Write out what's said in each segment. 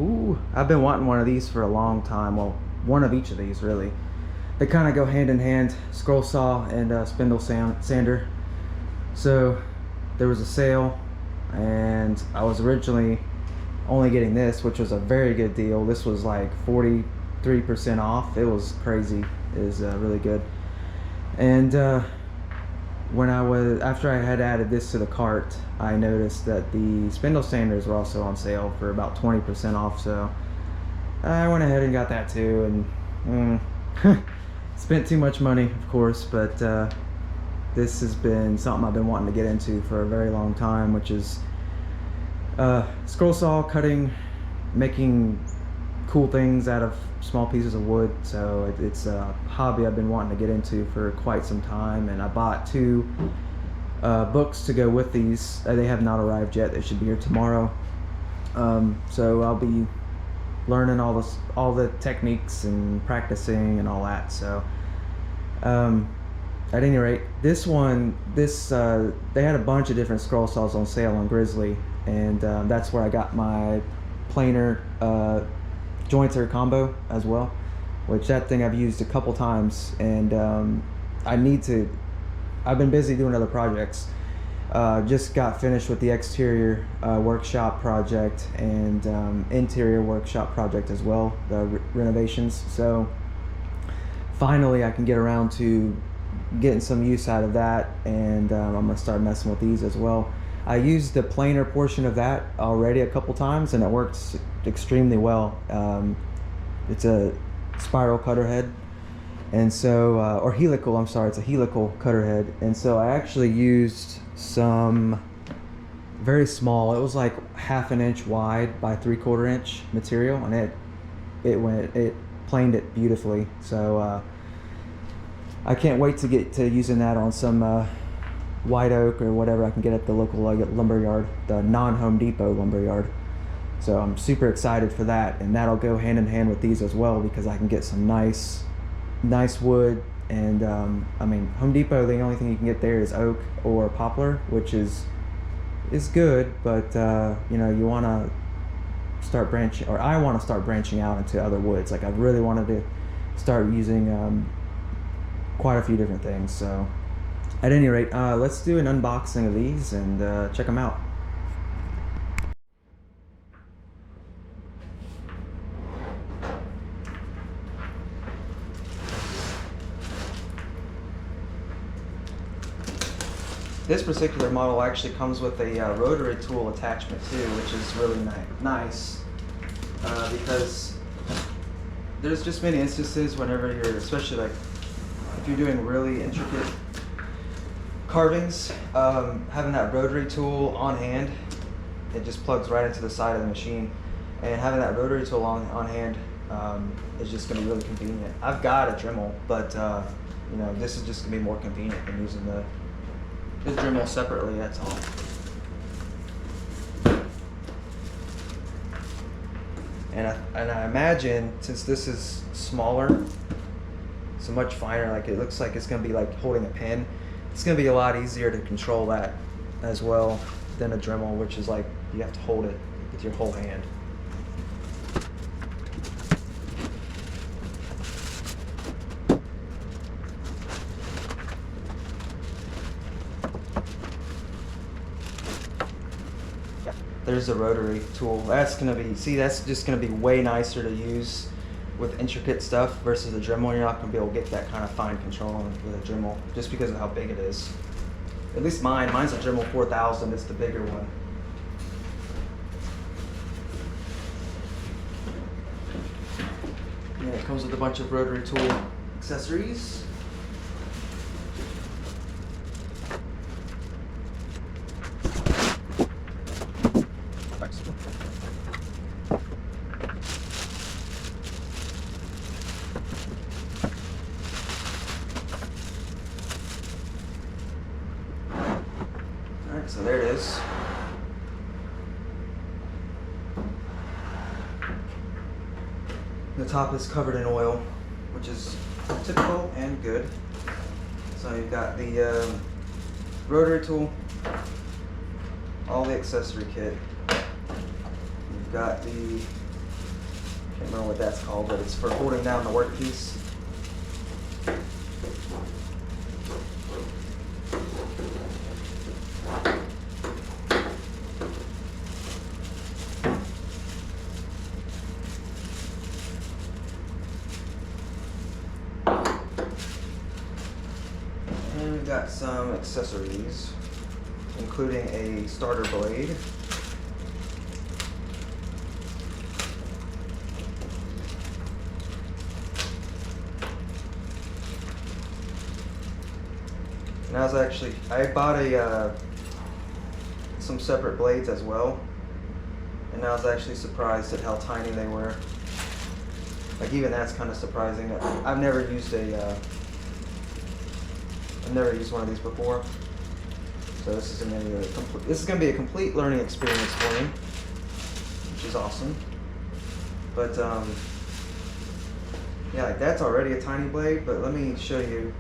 Ooh, I've been wanting one of these for a long time. Well, one of each of these really. They kind of go hand in hand, scroll saw and spindle sander. So there was a sale and I was originally only getting this, which was a very good deal. This was like 43% off. It was crazy. It was really good. And after I had added this to the cart, I noticed that the spindle sanders were also on sale for about 20% off. So I went ahead and got that too, and spent too much money, of course, but this has been something I've been wanting to get into for a very long time, which is scroll saw cutting, making cool things out of small pieces of wood. So it's a hobby I've been wanting to get into for quite some time, and I bought two books to go with these. They have not arrived yet. They should be here tomorrow. So I'll be learning all the techniques and practicing and all that. So at any rate, they had a bunch of different scroll saws on sale on Grizzly, and that's where I got my planer jointer combo as well, which that thing I've used a couple times, and I've been busy doing other projects. Just got finished with the exterior workshop project and interior workshop project as well, the renovations. So finally I can get around to getting some use out of that, and I'm gonna start messing with these as well. I used the planer portion of that already a couple times, and it works extremely well. It's a spiral cutter head, and so or helical, I'm sorry, it's a helical cutter head. And so I actually used some very small, it was like 1/2 inch wide by 3/4 inch material, and it planed it beautifully. So I can't wait to get to using that on some white oak or whatever I can get at the local lumber yard, the non-Home Depot lumber yard. So I'm super excited for that, and that'll go hand in hand with these as well, because I can get some nice wood. And I mean, Home Depot, the only thing you can get there is oak or poplar, which is good, but you know, you want to start branching, or I want to start branching out into other woods. Like, I really wanted to start using quite a few different things. So at any rate, let's do an unboxing of these and check them out. This particular model actually comes with a rotary tool attachment too, which is really nice because there's just many instances whenever you're, especially like if you're doing really intricate carvings, having that rotary tool on hand, it just plugs right into the side of the machine, and having that rotary tool on hand is just going to be really convenient. I've got a Dremel, but you know, this is just going to be more convenient than using the Dremel separately, that's all. And I imagine, since this is smaller, so much finer, like it looks like it's going to be like holding a pen, it's going to be a lot easier to control that as well than a Dremel, which is like you have to hold it with your whole hand. There's a rotary tool. That's gonna be, that's just gonna be way nicer to use with intricate stuff versus a Dremel. You're not gonna be able to get that kind of fine control with a Dremel just because of how big it is. At least mine's a Dremel 4000. It's the bigger one. Yeah, it comes with a bunch of rotary tool accessories. So there it is. The top is covered in oil, which is typical and good. So you've got the rotary tool, all the accessory kit. You've got the Can't remember what that's called, but it's for holding down the workpiece. And we've got some accessories, including a starter blade. And I bought some separate blades as well, and I was actually surprised at how tiny they were. Like, even that's kind of surprising. I've never used one of these before, so this is gonna be a complete learning experience for me, which is awesome. But yeah, like, that's already a tiny blade, but let me show you.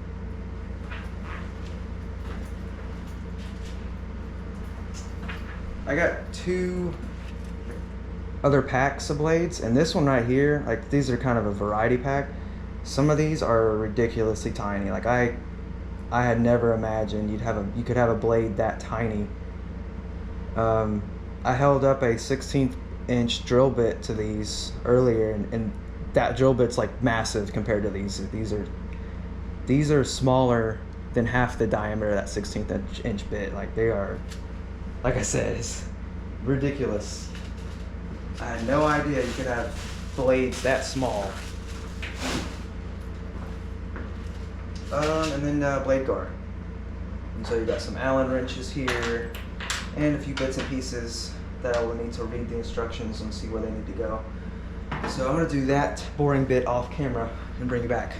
I got 2 other packs of blades, and this one right here, like, these are kind of a variety pack. Some of these are ridiculously tiny. Like, I had never imagined you could have a blade that tiny. I held up a 16th inch drill bit to these earlier, and that drill bit's like massive compared to these. These are smaller than half the diameter of that 16th inch bit. Like, they are, like I said, it's ridiculous. I had no idea you could have blades that small. And then blade guard. And so you got some Allen wrenches here, and a few bits and pieces that I will need to read the instructions and see where they need to go. So I'm going to do that boring bit off camera and bring you back.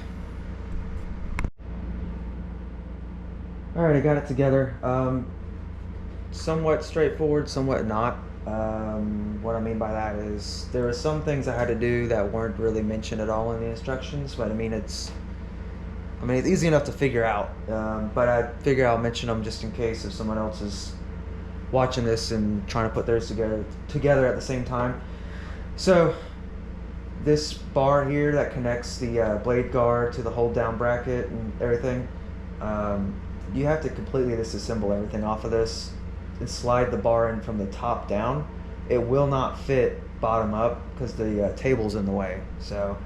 Alright, I got it together. Somewhat straightforward, somewhat not. What I mean by that is there were some things I had to do that weren't really mentioned at all in the instructions, but I mean it's easy enough to figure out, but I figure I'll mention them just in case if someone else is watching this and trying to put theirs together at the same time. So this bar here that connects the blade guard to the hold down bracket and everything, you have to completely disassemble everything off of this and slide the bar in from the top down. It will not fit bottom up because the table's in the way. So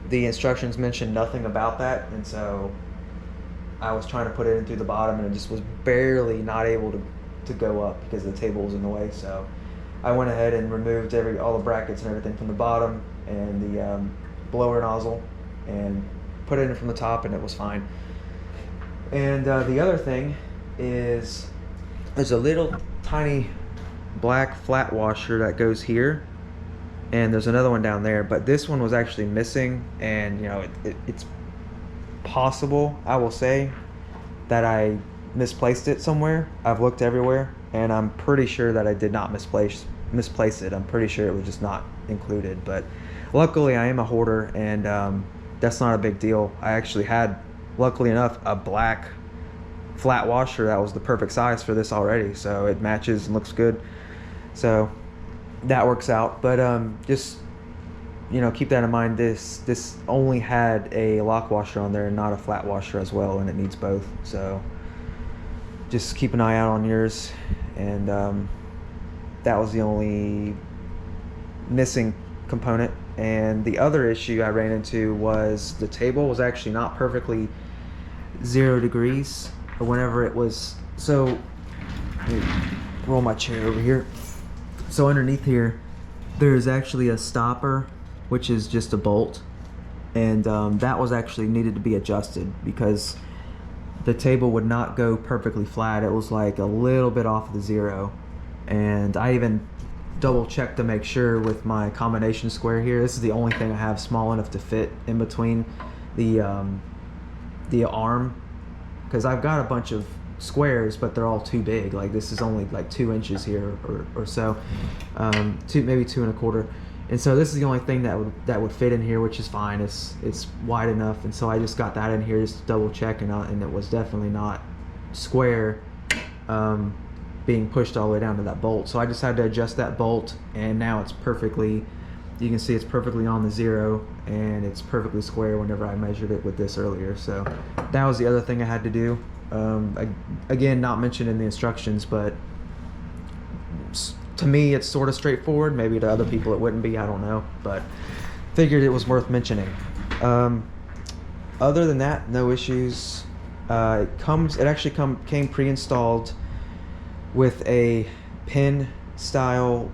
the instructions mentioned nothing about that, and so I was trying to put it in through the bottom, and it just was barely not able to go up because the table was in the way. So I went ahead and removed all the brackets and everything from the bottom and the blower nozzle and put it in from the top, and it was fine. And the other thing is there's a little tiny black flat washer that goes here, and there's another one down there, but this one was actually missing, and you know it's possible, I will say, that I misplaced it somewhere. I've looked everywhere, and I'm pretty sure that I did not misplace it. I'm pretty sure it was just not included, but luckily I am a hoarder, and that's not a big deal. I actually had, luckily enough, a black flat washer that was the perfect size for this already, so it matches and looks good, so that works out. But just, you know, keep that in mind. This only had a lock washer on there and not a flat washer as well, and it needs both, so just keep an eye out on yours. And that was the only missing component. And the other issue I ran into was the table was actually not perfectly 0 degrees or whenever it was. So let me roll my chair over here. So underneath here there's actually a stopper, which is just a bolt, and that was actually needed to be adjusted because the table would not go perfectly flat. It was like a little bit off the 0, and I even double checked to make sure with my combination square here. This is the only thing I have small enough to fit in between the arm, because I've got a bunch of squares, but they're all too big. Like, this is only like 2 inches here or so, maybe 2 1/4. And so this is the only thing that would fit in here, which is fine. It's wide enough, and so I just got that in here just to double check, and it was definitely not square, being pushed all the way down to that bolt. So I just had to adjust that bolt, and now it's perfectly you can see it's perfectly on the 0, and it's perfectly square whenever I measured it with this earlier. So that was the other thing I had to do. Again, not mentioned in the instructions, but to me it's sort of straightforward. Maybe to other people it wouldn't be, I don't know, but figured it was worth mentioning. Other than that, no issues. It actually came pre-installed with a pin style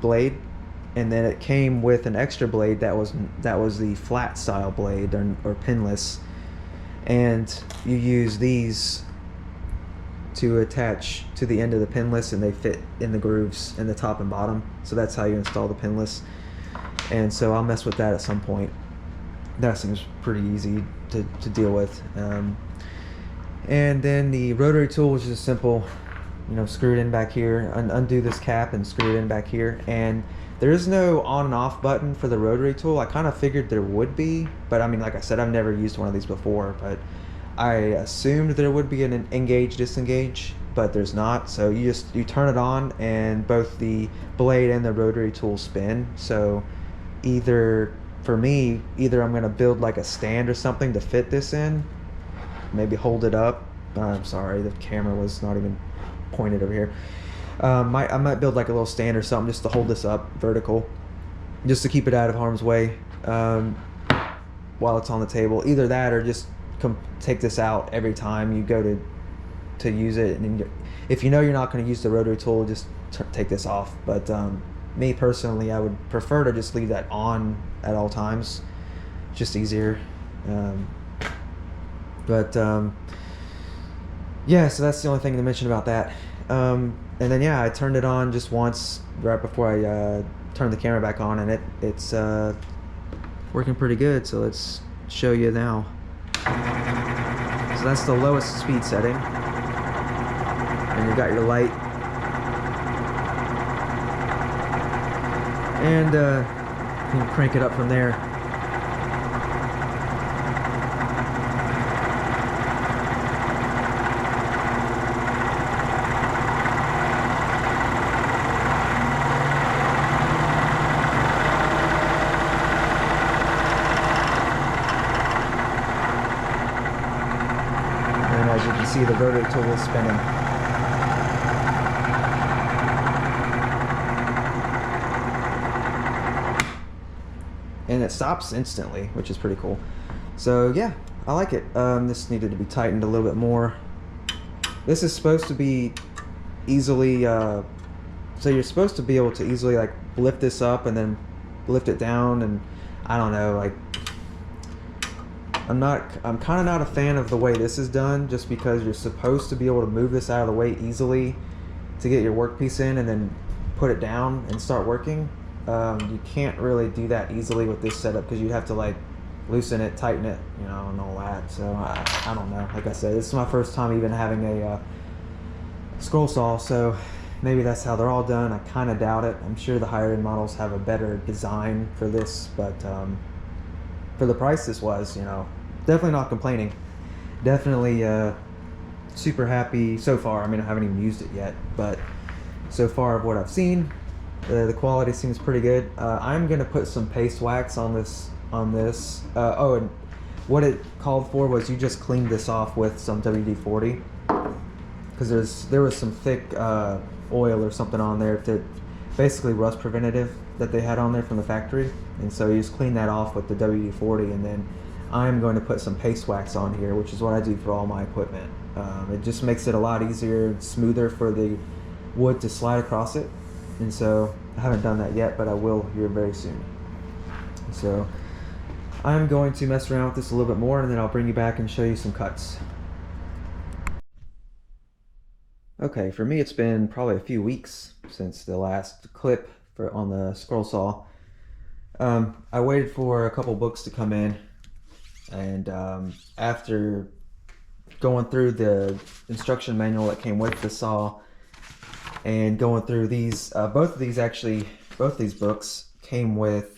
blade, and then it came with an extra blade that was the flat style blade, or pinless, and you use these to attach to the end of the pinless, and they fit in the grooves in the top and bottom. So that's how you install the pinless, and so I'll mess with that at some point. That seems pretty easy to deal with. And then the rotary tool was just simple, screw it in back here, undo this cap and screw it in back here. And there is no on and off button for the rotary tool. I kind of figured there would be, but I mean, like I said, I've never used one of these before, but I assumed there would be an engage, disengage, but there's not. So you turn it on, and both the blade and the rotary tool spin. So for me, either I'm gonna build like a stand or something to fit this in, maybe hold it up. I'm sorry, the camera was not even pointed over here. I might build like a little stand or something just to hold this up vertical, just to keep it out of harm's way while it's on the table. Either that, or just take this out every time you go to use it. And if you know you're not going to use the rotary tool, just take this off. But me personally, I would prefer to just leave that on at all times. Just easier. Yeah, so that's the only thing to mention about that. And then yeah, I turned it on just once right before I turned the camera back on, and it's working pretty good. So let's show you now. So that's the lowest speed setting, and you got your light, and you can crank it up from there. And as you can see, the rotary tool is spinning. And it stops instantly, which is pretty cool. So yeah, I like it. This needed to be tightened a little bit more. This is supposed to be easily, so you're supposed to be able to easily like lift this up and then lift it down, and I don't know, like I'm kind of not a fan of the way this is done, just because you're supposed to be able to move this out of the way easily to get your workpiece in and then put it down and start working. You can't really do that easily with this setup, because you have to like loosen it, tighten it, and all that. So I don't know. Like I said, this is my first time even having a scroll saw, so maybe that's how they're all done. I kind of doubt it. I'm sure the higher end models have a better design for this, but for the price this was, definitely not complaining. Definitely super happy so far. I mean, I haven't even used it yet, but so far of what I've seen, the quality seems pretty good. I'm gonna put some paste wax on this. Oh, and what it called for was you just cleaned this off with some WD-40, because there was some thick oil or something on there, that basically rust preventative that they had on there from the factory, and so you just clean that off with the WD-40, and then I'm going to put some paste wax on here, which is what I do for all my equipment. It just makes it a lot easier and smoother for the wood to slide across it. And so I haven't done that yet, but I will here very soon. So I'm going to mess around with this a little bit more, and then I'll bring you back and show you some cuts. Okay, for me it's been probably a few weeks since the last clip on the scroll saw. I waited for a couple books to come in, and after going through the instruction manual that came with the saw, and going through these, both of these books came with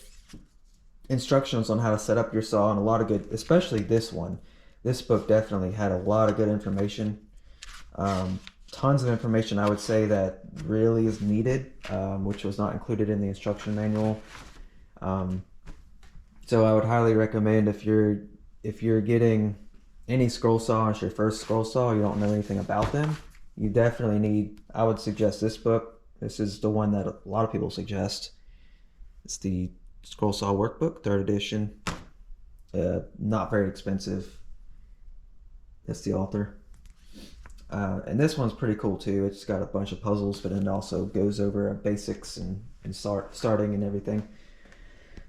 instructions on how to set up your saw, and a lot of good, especially this one. This book definitely had a lot of good information. tons of information I would say that really is needed, which was not included in the instruction manual. So I would highly recommend if you're getting any scroll saw, it's your first scroll saw, you don't know anything about them, you definitely need, I would suggest this book. This is the one that a lot of people suggest. It's the Scroll Saw Workbook, 3rd edition. Not very expensive. That's the author. And this one's pretty cool too. It's got a bunch of puzzles, but it also goes over basics and starting and everything.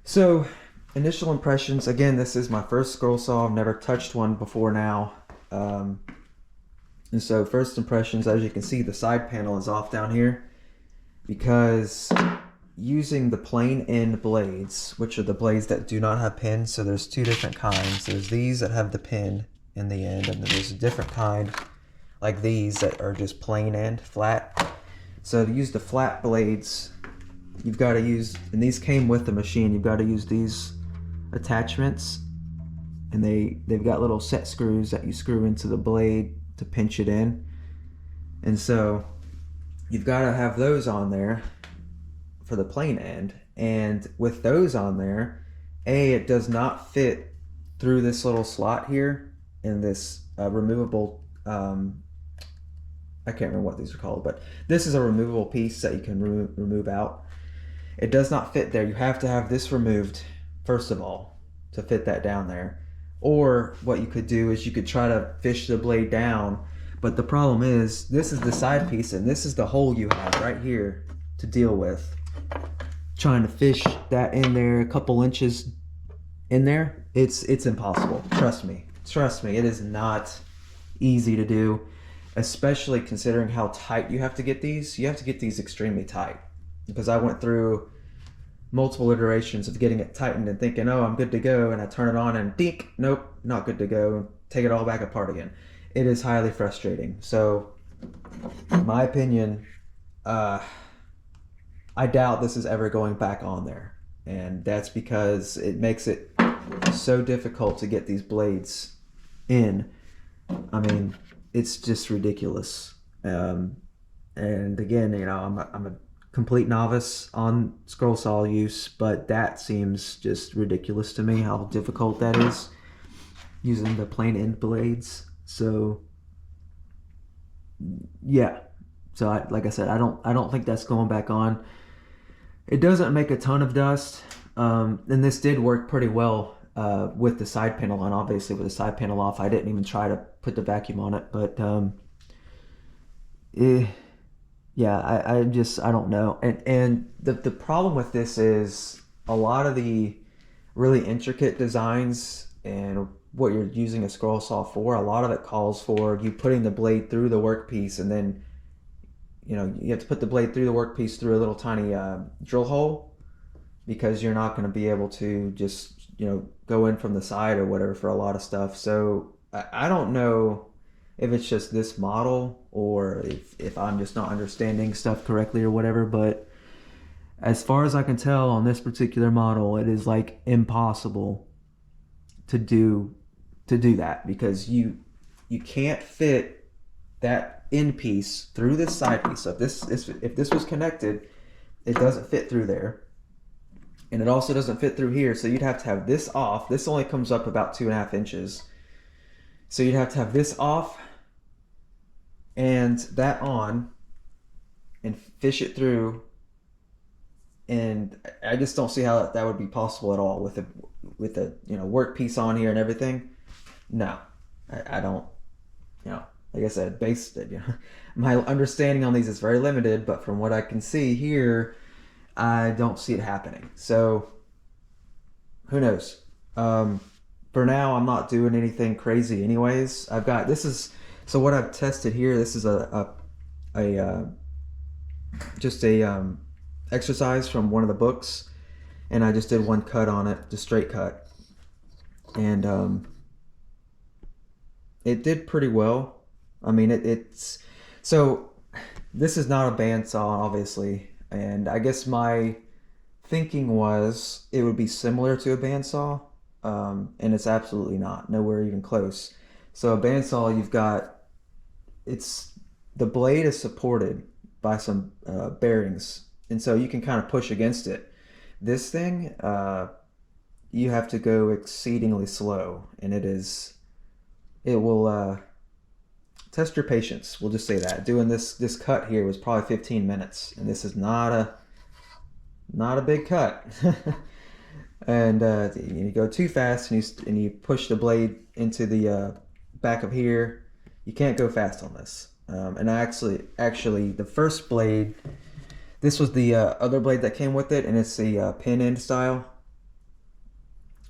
So, initial impressions. Again, this is my first scroll saw. I've never touched one before now. And so, first impressions, as you can see, the side panel is off down here because using the plain end blades, which are the blades that do not have pins, so there's two different kinds. There's these that have the pin in the end, and then there's a different kind like these that are just plain end, flat. So to use the flat blades, you've got to use, and these came with the machine, you've got to use these attachments, and they've got little set screws that you screw into the blade to pinch it in. And so you've got to have those on there for the plain end, and with those on there, it does not fit through this little slot here in this removable, I can't remember what these are called, but this is a removable piece that you can remove out. It does not fit there. You have to have this removed first of all to fit that down there. Or what you could do is you could try to fish the blade down, but the problem is this is the side piece and this is the hole you have right here to deal with. Trying to fish that in there a couple inches in there, it's impossible. Trust me, it is not easy to do, especially considering how tight you have to get these. You have to get these extremely tight, because I went through multiple iterations of getting it tightened and thinking, oh, I'm good to go, and I turn it on and dink, nope, not good to go, take it all back apart again. It is highly frustrating. So in my opinion, I doubt this is ever going back on there, and that's because it makes it so difficult to get these blades in. I mean, it's just ridiculous. And again, you know, I'm a complete novice on scroll saw use, but that seems just ridiculous to me how difficult that is using the plain end blades. So yeah, so like I said, I don't think that's going back on. It doesn't make a ton of dust, and this did work pretty well with the side panel on. Obviously, with the side panel off, I didn't even try to put the vacuum on it, but yeah, I don't know. And the problem with this is a lot of the really intricate designs and what you're using a scroll saw for, a lot of it calls for you putting the blade through the workpiece, and then you know, you have to put the blade through the workpiece through a little tiny drill hole, because you're not going to be able to just, you know, go in from the side or whatever for a lot of stuff. So I don't know if it's just this model or if I'm just not understanding stuff correctly or whatever, but as far as I can tell on this particular model, it is like impossible to do that, because you can't fit that end piece through this side piece. So if this was connected, it doesn't fit through there, and it also doesn't fit through here. So you'd have to have this off. This only comes up about 2.5 inches, so you'd have to have this off and that on and fish it through, and I just don't see how that would be possible at all with a you know, work piece on here and everything. No, I don't, you know, like I said, you know, my understanding on these is very limited, but from what I can see here, I don't see it happening. So who knows? For now, I'm not doing anything crazy anyways. I've got, so what I've tested here, this is just a exercise from one of the books, and I just did one cut on it, just straight cut, and it did pretty well. I mean, it's so this is not a bandsaw, obviously, and I guess my thinking was it would be similar to a bandsaw, and it's absolutely not, nowhere even close. So a bandsaw, you've got, the blade is supported by some bearings, and so you can kind of push against it. This thing, you have to go exceedingly slow, and it will test your patience. We'll just say that. Doing this cut here was probably 15 minutes, and this is not a big cut. And you go too fast, and you push the blade into the back of here. You can't go fast on this. And actually, the first blade, this was the other blade that came with it, and it's the pin end style.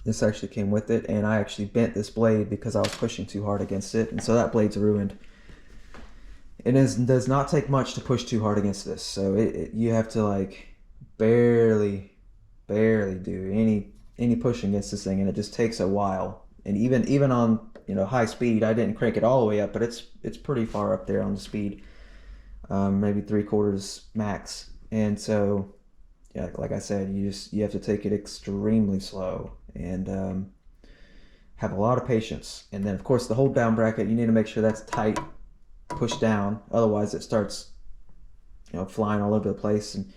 This actually came with it, and I actually bent this blade because I was pushing too hard against it, and so that blade's ruined. It does not take much to push too hard against this, so you have to like barely do any pushing against this thing, and it just takes a while. And even on high speed, I didn't crank it all the way up, but it's pretty far up there on the speed, maybe 3/4 max. And so yeah, like I said, you have to take it extremely slow and have a lot of patience. And then of course the hold down bracket, you need to make sure that's tight, pushed down, otherwise it starts flying all over the place and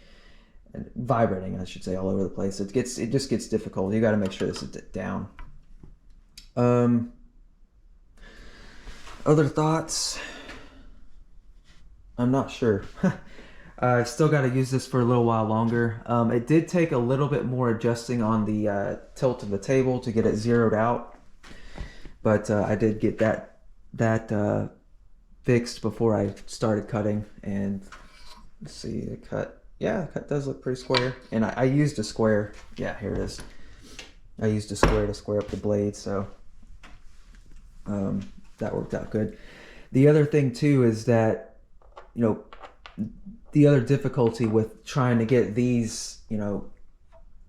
vibrating, I should say, all over the place. It just gets difficult. You got to make sure this is down. Other thoughts? I'm not sure. I've still got to use this for a little while longer. It did take a little bit more adjusting on the tilt of the table to get it zeroed out, but I did get that fixed before I started cutting. And let's see, the cut. Yeah, the cut does look pretty square. And I used a square. Yeah, here it is. I used a square to square up the blade, so that worked out good. The other thing too is that, the other difficulty with trying to get these,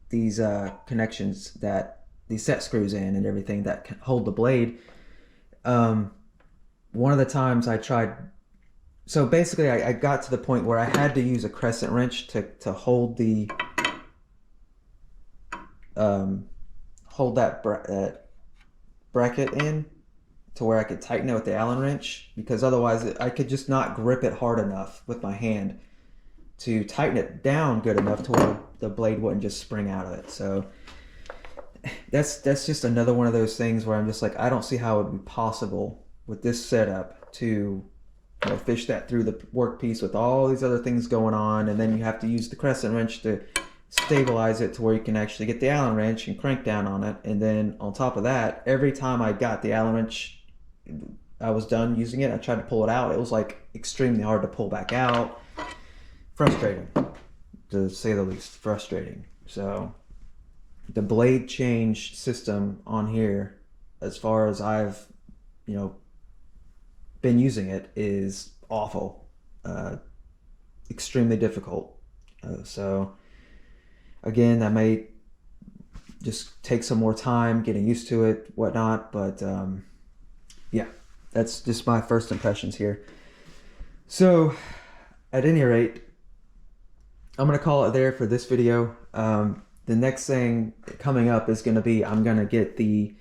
these connections, that these set screws in and everything that can hold the blade. One of the times I tried, so basically I got to the point where I had to use a crescent wrench to hold the bracket in to where I could tighten it with the Allen wrench, because otherwise I could just not grip it hard enough with my hand to tighten it down good enough to where the blade wouldn't just spring out of it. So that's just another one of those things where I'm just like, I don't see how it would be possible with this setup to fish that through the workpiece with all these other things going on, and then you have to use the crescent wrench to stabilize it to where you can actually get the Allen wrench and crank down on it. And then on top of that, every time I got the Allen wrench, I was done using it, I tried to pull it out. It was like extremely hard to pull back out. Frustrating, to say the least. Frustrating. So the blade change system on here, as far as I've been using it, is awful. Extremely difficult. So again, that may just take some more time getting used to it, whatnot, but yeah, that's just my first impressions here. So at any rate, I'm gonna call it there for this video. The next thing coming up is gonna be, I'm gonna get the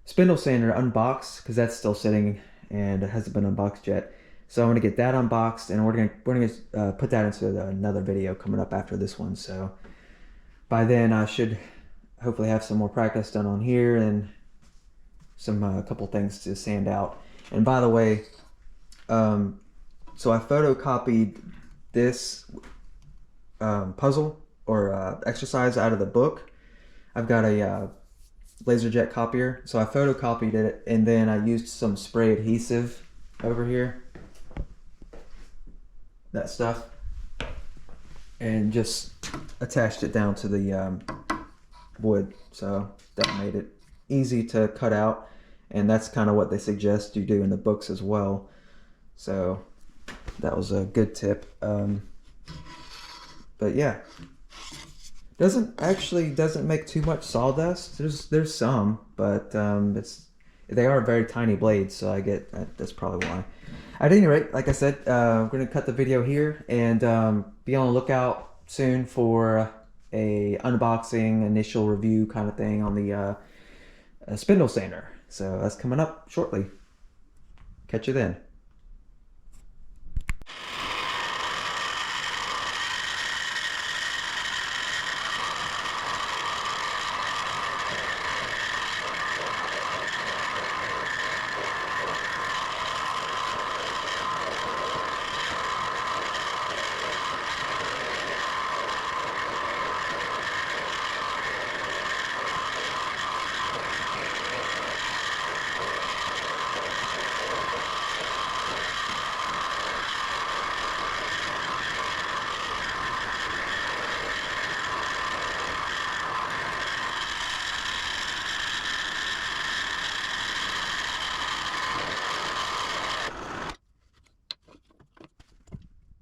spindle sander unboxed, because that's still sitting and it hasn't been unboxed yet. So I'm gonna get that unboxed, and we're gonna put that into another video coming up after this one. So by then I should hopefully have some more practice done on here and some couple things to sand out. And by the way, so I photocopied this puzzle or exercise out of the book. I've got a LaserJet copier, so I photocopied it, and then I used some spray adhesive over here, that stuff, and just attached it down to the wood. So that made it easy to cut out, and that's kind of what they suggest you do in the books as well. So that was a good tip. But yeah, doesn't make too much sawdust. There's some, but they are very tiny blades, so I get that's probably why. At any rate, like I said, I'm going to cut the video here, and be on the lookout soon for a unboxing, initial review kind of thing on the spindle sander. So that's coming up shortly. Catch you then.